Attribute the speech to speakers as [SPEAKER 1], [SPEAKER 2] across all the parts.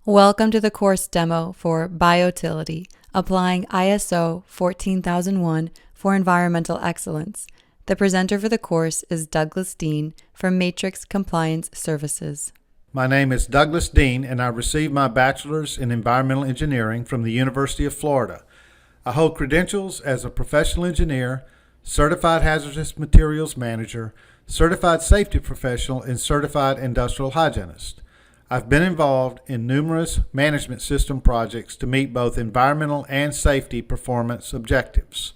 [SPEAKER 1] Welcome to the course demo for Biotility, applying ISO 14001 for environmental excellence. The presenter for the course is Douglas Dean from Matrix Compliance Services.
[SPEAKER 2] My name is Douglas Dean, and I received my bachelor's in environmental engineering from the University of Florida. I hold credentials as a professional engineer, certified hazardous materials manager, certified safety professional, and certified industrial hygienist. I've been involved in numerous management system projects to meet both environmental and safety performance objectives.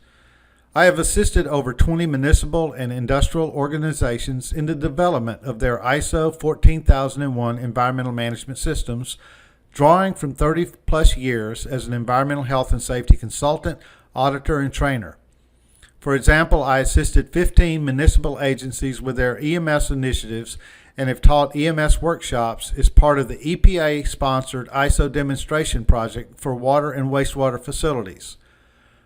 [SPEAKER 2] I have assisted over 20 municipal and industrial organizations in the development of their ISO 14001 environmental management systems, drawing from 30-plus years as an environmental health and safety consultant, auditor, and trainer. For example, I assisted 15 municipal agencies with their EMS initiatives and have taught EMS workshops as part of the EPA-sponsored ISO demonstration project for water and wastewater facilities.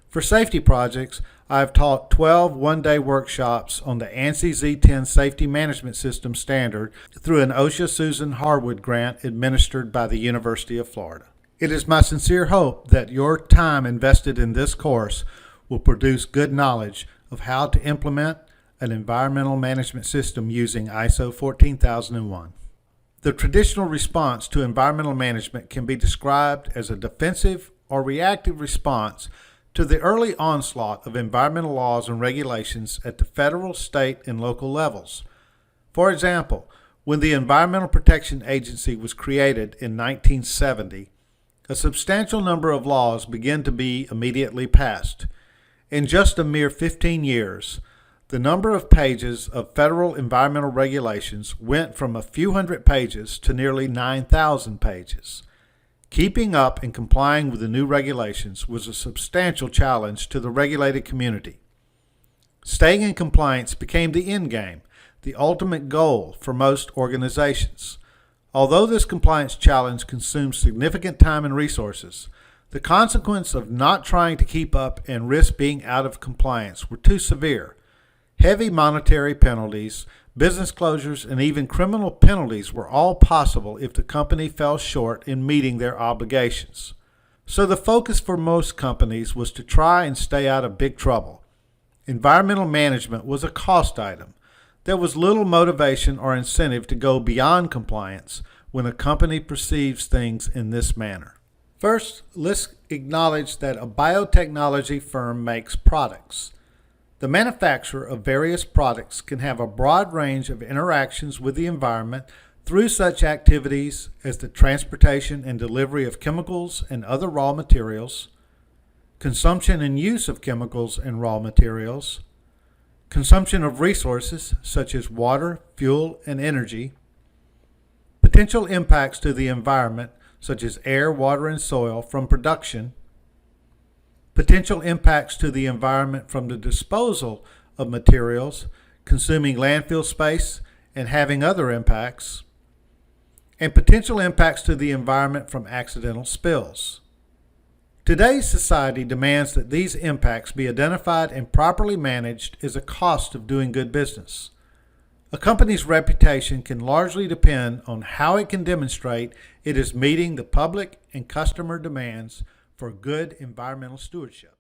[SPEAKER 2] For safety projects, I have taught 12 one-day workshops on the ANSI Z10 Safety Management System standard through an OSHA Susan Harwood grant administered by the University of Florida. It is my sincere hope that your time invested in this course will produce good knowledge of how to implement an environmental management system using ISO 14001. The traditional response to environmental management can be described as a defensive or reactive response to the early onslaught of environmental laws and regulations at the federal, state, and local levels. For example, when the Environmental Protection Agency was created in 1970, a substantial number of laws began to be immediately passed. In just a mere 15 years, the number of pages of federal environmental regulations went from a few hundred pages to nearly 9,000 pages. Keeping up and complying with the new regulations was a substantial challenge to the regulated community. Staying in compliance became the end game, the ultimate goal for most organizations. Although this compliance challenge consumed significant time and resources, the consequence of not trying to keep up and risk being out of compliance were too severe. Heavy monetary penalties, business closures, and even criminal penalties were all possible if the company fell short in meeting their obligations. So the focus for most companies was to try and stay out of big trouble. Environmental management was a cost item. There was little motivation or incentive to go beyond compliance when a company perceives things in this manner. First, let's acknowledge that a biotechnology firm makes products. The manufacturer of various products can have a broad range of interactions with the environment through such activities as the transportation and delivery of chemicals and other raw materials, consumption and use of chemicals and raw materials, consumption of resources such as water, fuel, and energy, potential impacts to the environment such as air, water, and soil from production, potential impacts to the environment from the disposal of materials, consuming landfill space and having other impacts, and potential impacts to the environment from accidental spills. Today's society demands that these impacts be identified and properly managed as a cost of doing good business. A company's reputation can largely depend on how it can demonstrate it is meeting the public and customer demands for good environmental stewardship.